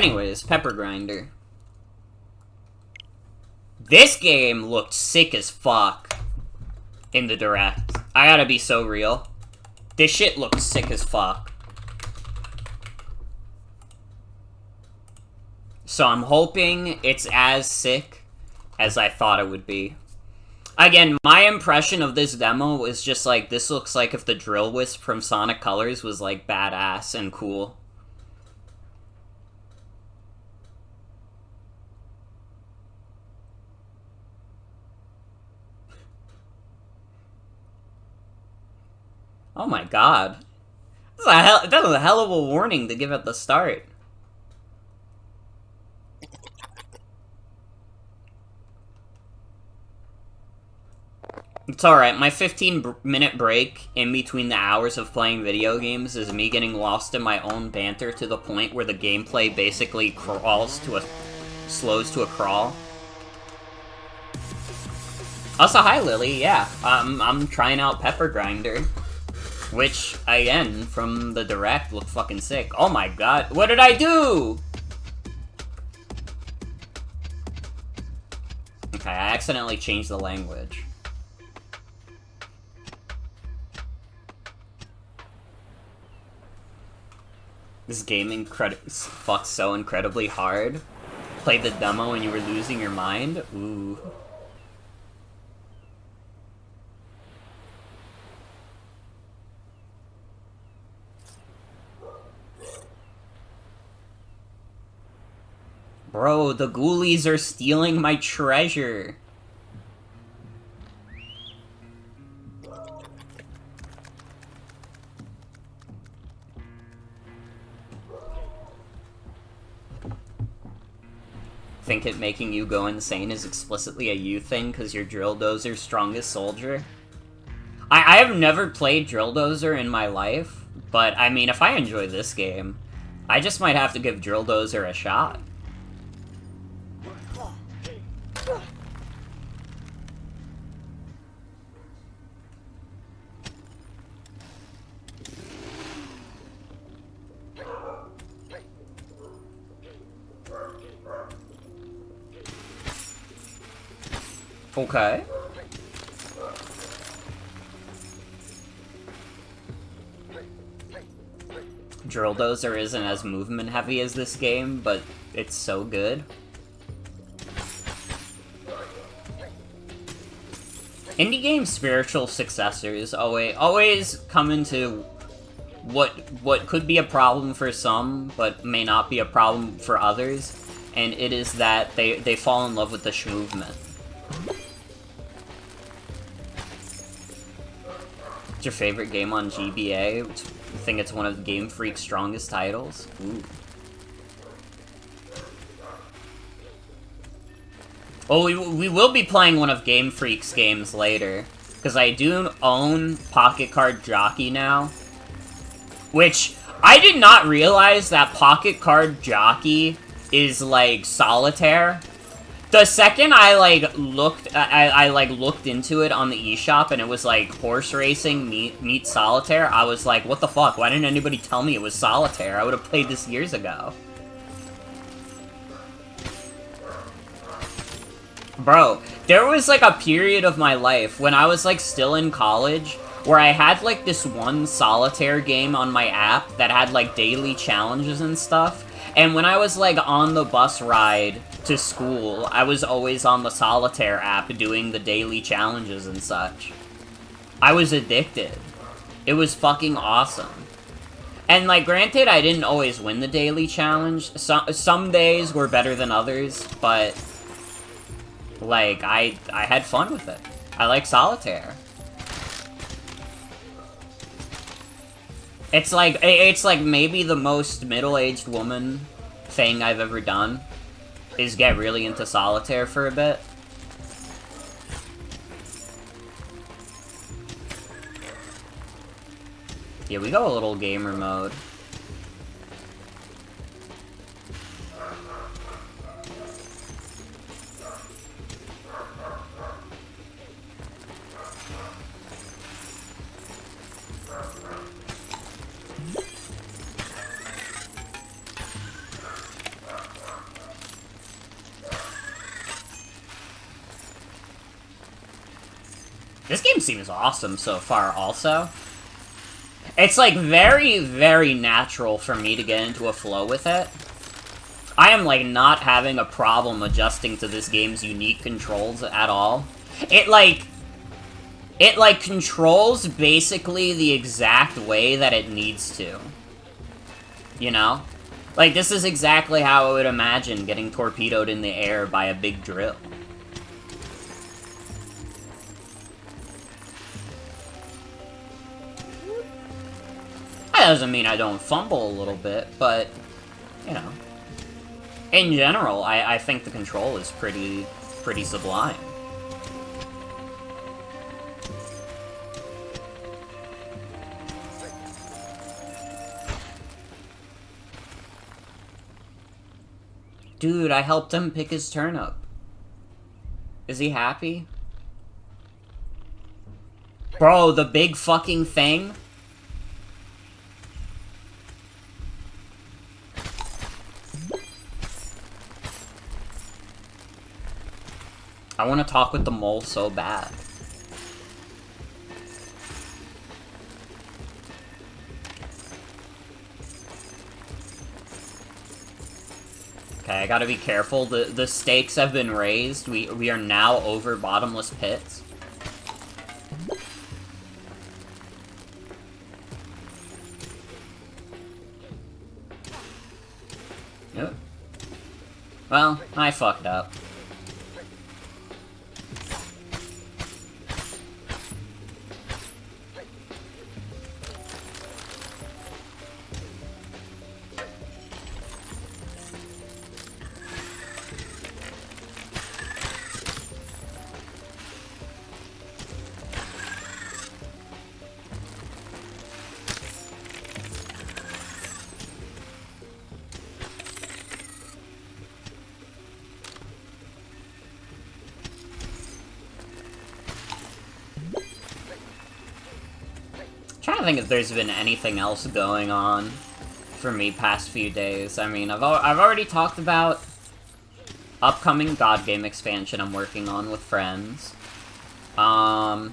Anyways, Pepper Grinder. This game looked sick as fuck in the direct. I gotta be so real. This shit looked sick as fuck. So I'm hoping it's as sick as I thought it would be. Again, my impression of this demo was just like, this looks like if the Drill Wisp from Sonic Colors was like badass and cool. Oh my god. That was a hell of a warning to give at the start. It's alright, my 15-minute break in between the hours of playing video games is me getting lost in my own banter to the point where the gameplay basically slows to a crawl. Also, hi Lily, yeah, I'm trying out Pepper Grinder. Which, again, from the direct, looked fucking sick. Oh my god, what did I do?! Okay, I accidentally changed the language. This game fucks so incredibly hard. Played the demo and you were losing your mind? Ooh. Bro, the ghoulies are stealing my treasure. Think it making you go insane is explicitly a you thing because you're Drill Dozer's strongest soldier? I have never played Drill Dozer in my life, but I mean, if I enjoy this game, I just might have to give Drill Dozer a shot. Okay. Drill Dozer isn't as movement heavy as this game, but it's so good. Indie game spiritual successors always come into what could be a problem for some, but may not be a problem for others, and it is that they fall in love with the movement. What's your favorite game on GBA? I think it's one of Game Freak's strongest titles. Ooh. Oh, we will be playing one of Game Freak's games later, because I do own Pocket Card Jockey now, which I did not realize that Pocket Card Jockey is like Solitaire. The second I looked into it on the eShop and it was like horse racing meets Solitaire, I was like, what the fuck? Why didn't anybody tell me it was Solitaire? I would have played this years ago. Bro, there was like a period of my life when I was like still in college where I had like this one Solitaire game on my app that had like daily challenges and stuff. And when I was like on the bus ride to school, I was always on the Solitaire app doing the daily challenges and such. I was addicted. It was fucking awesome. And like, granted, I didn't always win the daily challenge. Some days were better than others, but like, I had fun with it. I like Solitaire. It's like maybe the most middle-aged woman thing I've ever done is get really into Solitaire for a bit. Yeah, we go a little gamer mode. This game seems awesome so far, also. It's, like, very, very natural for me to get into a flow with it. I am, like, not having a problem adjusting to this game's unique controls at all. It, like, controls basically the exact way that it needs to. You know? Like, this is exactly how I would imagine getting torpedoed in the air by a big drill. That doesn't mean I don't fumble a little bit, but, you know. In general, I think the control is pretty sublime. Dude, I helped him pick his turnip. Is he happy? Bro, the big fucking thing? I want to talk with the mole so bad. Okay, I gotta be careful. The stakes have been raised. We are now over bottomless pits. Yep. Well, I fucked up. I think if there's been anything else going on for me past few days. I mean, I've already talked about upcoming God Game expansion I'm working on with friends. I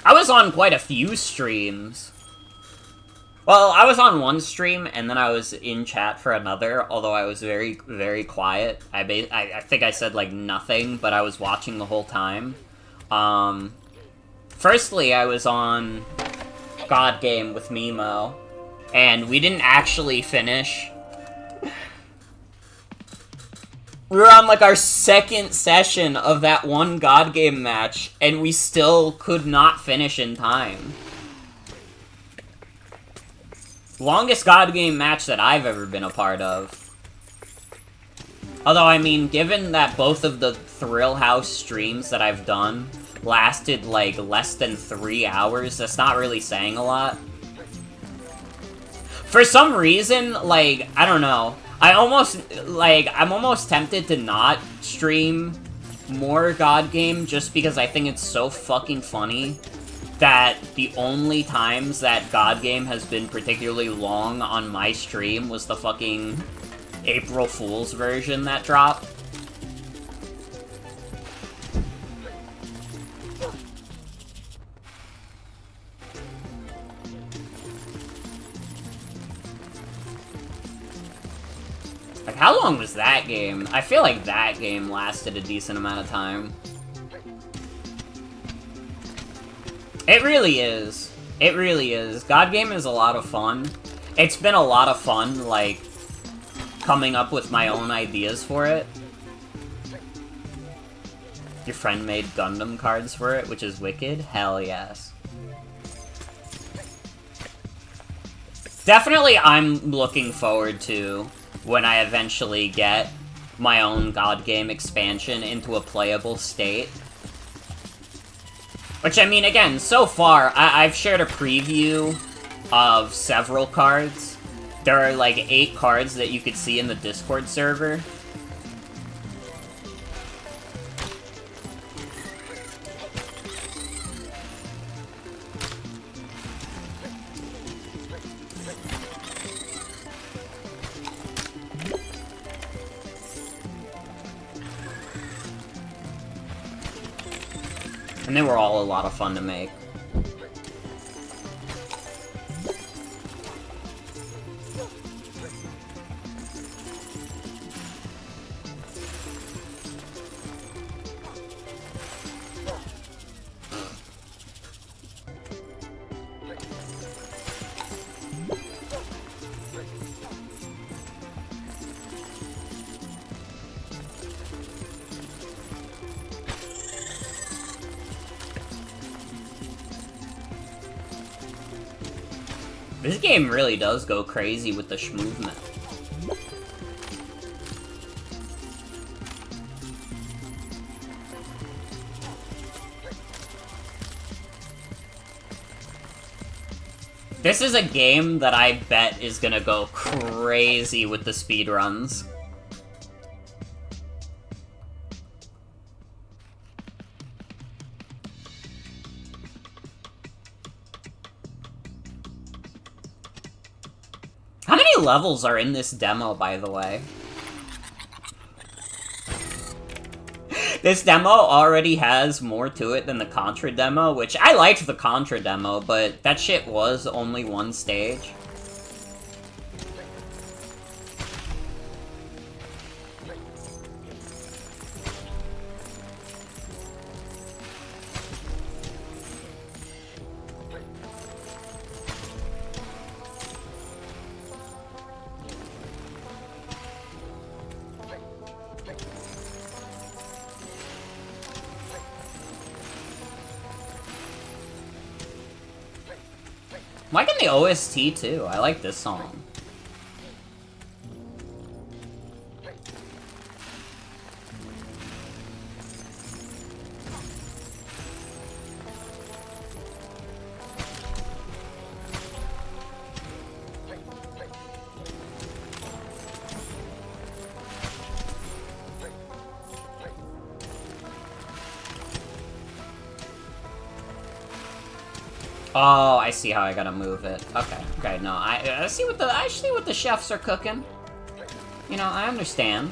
was on quite a few streams. Well, I was on one stream, and then I was in chat for another, although I was very, very quiet. I think I said, like, nothing, but I was watching the whole time. Firstly, I was on God Game with Mimo, and we didn't actually finish. We were on, like, our second session of that one God Game match, and we still could not finish in time. Longest God Game match that I've ever been a part of. Although, I mean, given that both of the Thrill House streams that I've done lasted, like, less than 3 hours, that's not really saying a lot. For some reason, like, I don't know, I'm almost tempted to not stream more God Game just because I think it's so fucking funny that the only times that God Game has been particularly long on my stream was the fucking April Fool's version that dropped. Like, how long was that game? I feel like that game lasted a decent amount of time. It really is. It really is. God Game is a lot of fun. It's been a lot of fun, like, coming up with my own ideas for it. Your friend made Gundam cards for it, which is wicked? Hell yes. Definitely I'm looking forward to when I eventually get my own God Game expansion into a playable state. Which, I mean, again, so far, I've shared a preview of several cards. There are, like, 8 cards that you could see in the Discord server. And they were all a lot of fun to make. This game really does go crazy with the movement. This is a game that I bet is gonna go crazy with the speedruns. How many levels are in this demo, by the way? This demo already has more to it than the Contra demo, which I liked the Contra demo, but that shit was only one stage. I'm liking the OST too. I like this song. Oh, I see how I gotta move it. Okay, no, I see what the chefs are cooking. You know, I understand.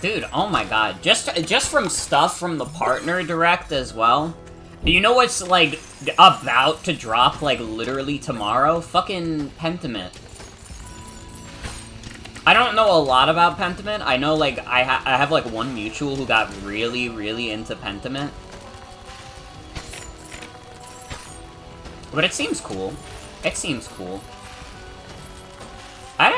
Dude, oh my god. Just from stuff from the partner direct as well. You know what's, like, about to drop, like, literally tomorrow? Fucking Pentiment. I don't know a lot about Pentiment. I know, like, I have, like, one mutual who got really, really into Pentiment. But it seems cool. It seems cool. I'd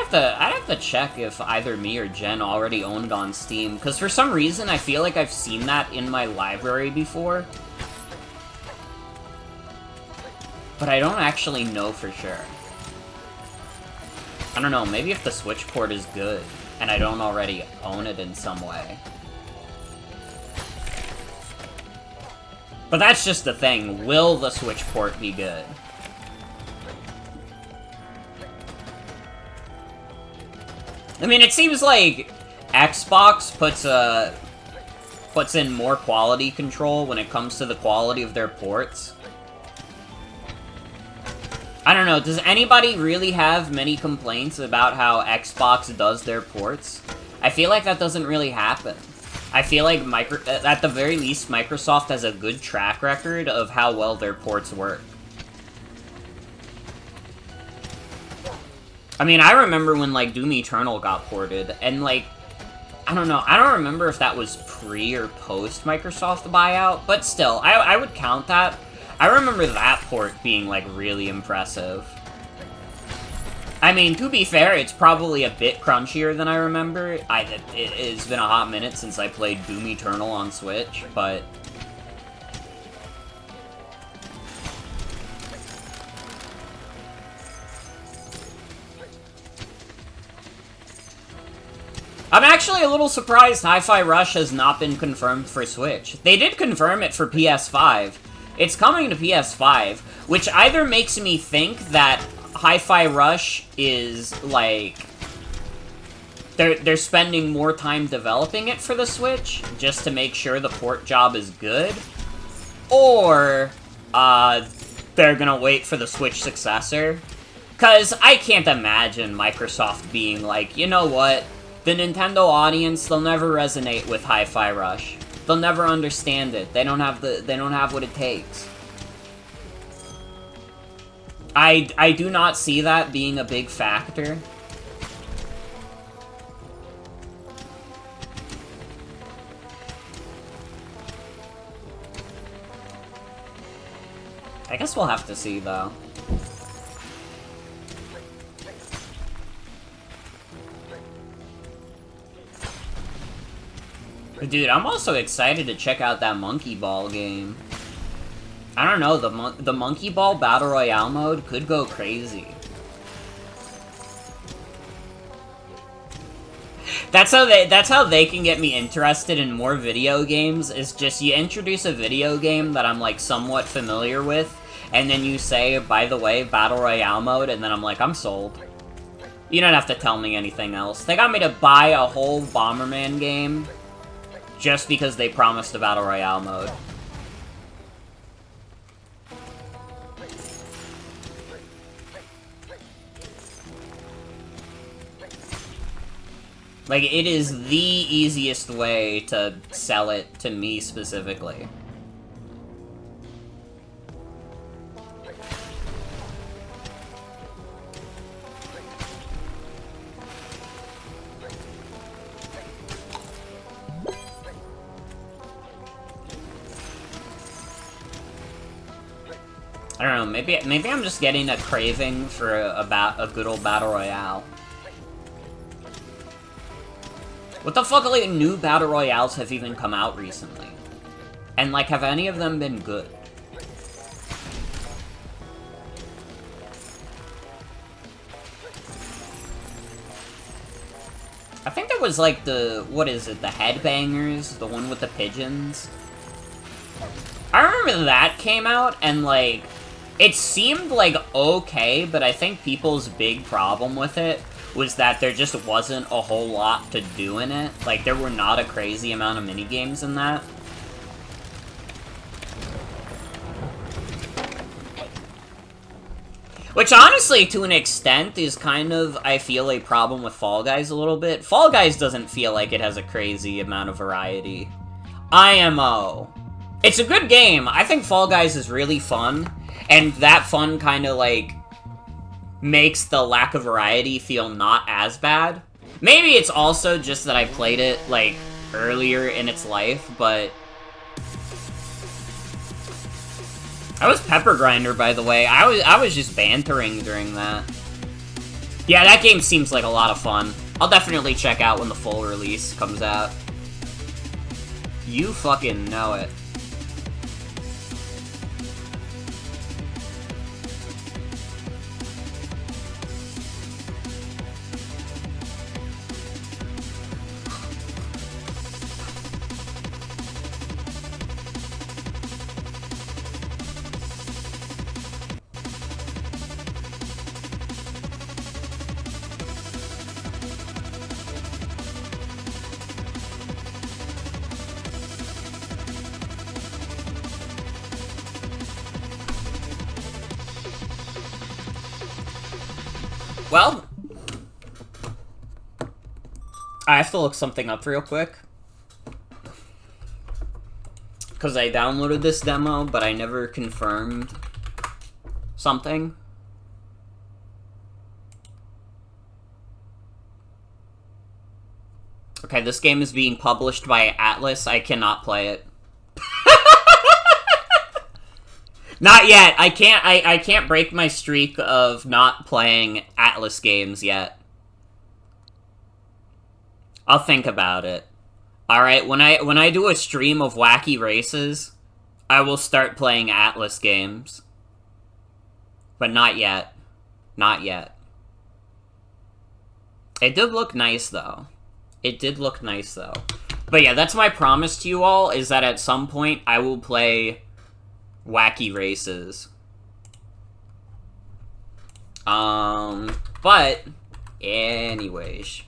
have to check if either me or Jen already owned it on Steam, because for some reason I feel like I've seen that in my library before. But I don't actually know for sure. I don't know, maybe if the Switch port is good, and I don't already own it in some way. But that's just the thing, will the Switch port be good? I mean, it seems like Xbox puts in more quality control when it comes to the quality of their ports. I don't know, does anybody really have many complaints about how Xbox does their ports? I feel like that doesn't really happen. I feel like, at the very least, Microsoft has a good track record of how well their ports work. I mean, I remember when, like, Doom Eternal got ported, and, like, I don't know, I don't remember if that was pre- or post-Microsoft buyout, but still, I would count that. I remember that port being, like, really impressive. I mean, to be fair, it's probably a bit crunchier than I remember. It's been a hot minute since I played Doom Eternal on Switch, but... I'm actually a little surprised Hi-Fi Rush has not been confirmed for Switch. They did confirm it for PS5, It's coming to PS5, which either makes me think that Hi-Fi Rush is, like... They're spending more time developing it for the Switch, just to make sure the port job is good, or, they're gonna wait for the Switch successor. Because I can't imagine Microsoft being like, you know what, the Nintendo audience, they'll never resonate with Hi-Fi Rush. They'll never understand it. They don't have what it takes. I do not see that being a big factor. I guess we'll have to see, though. Dude, I'm also excited to check out that Monkey Ball game. I don't know, the Monkey Ball Battle Royale mode could go crazy. That's how they can get me interested in more video games, is just you introduce a video game that I'm, like, somewhat familiar with, and then you say, by the way, Battle Royale mode, and then I'm like, I'm sold. You don't have to tell me anything else. They got me to buy a whole Bomberman game just because they promised a Battle Royale mode. Like, it is the easiest way to sell it to me specifically. I don't know, maybe I'm just getting a craving for a good old Battle Royale. What the fuck, like, new Battle Royales have even come out recently? And, like, have any of them been good? I think there was, like, what is it, the Headbangers? The one with the pigeons? I remember that came out, and, like, it seemed, like, okay, but I think people's big problem with it was that there just wasn't a whole lot to do in it. Like, there were not a crazy amount of minigames in that. Which, honestly, to an extent, is kind of, I feel, a problem with Fall Guys a little bit. Fall Guys doesn't feel like it has a crazy amount of variety. IMO. It's a good game. I think Fall Guys is really fun, and that fun kind of, like, makes the lack of variety feel not as bad. Maybe it's also just that I played it, like, earlier in its life, but... I was Pepper Grinder, by the way. I was just bantering during that. Yeah, that game seems like a lot of fun. I'll definitely check out when the full release comes out. You fucking know it. Well, I have to look something up real quick. Because I downloaded this demo, but I never confirmed something. Okay, this game is being published by Atlus. I cannot play it. Not yet. I can't break my streak of not playing Atlus games yet. I'll think about it. Alright, when I do a stream of wacky races, I will start playing Atlus games. But not yet. Not yet. It did look nice, though. It did look nice, though. But yeah, that's my promise to you all, is that at some point I will play wacky races. But anyways.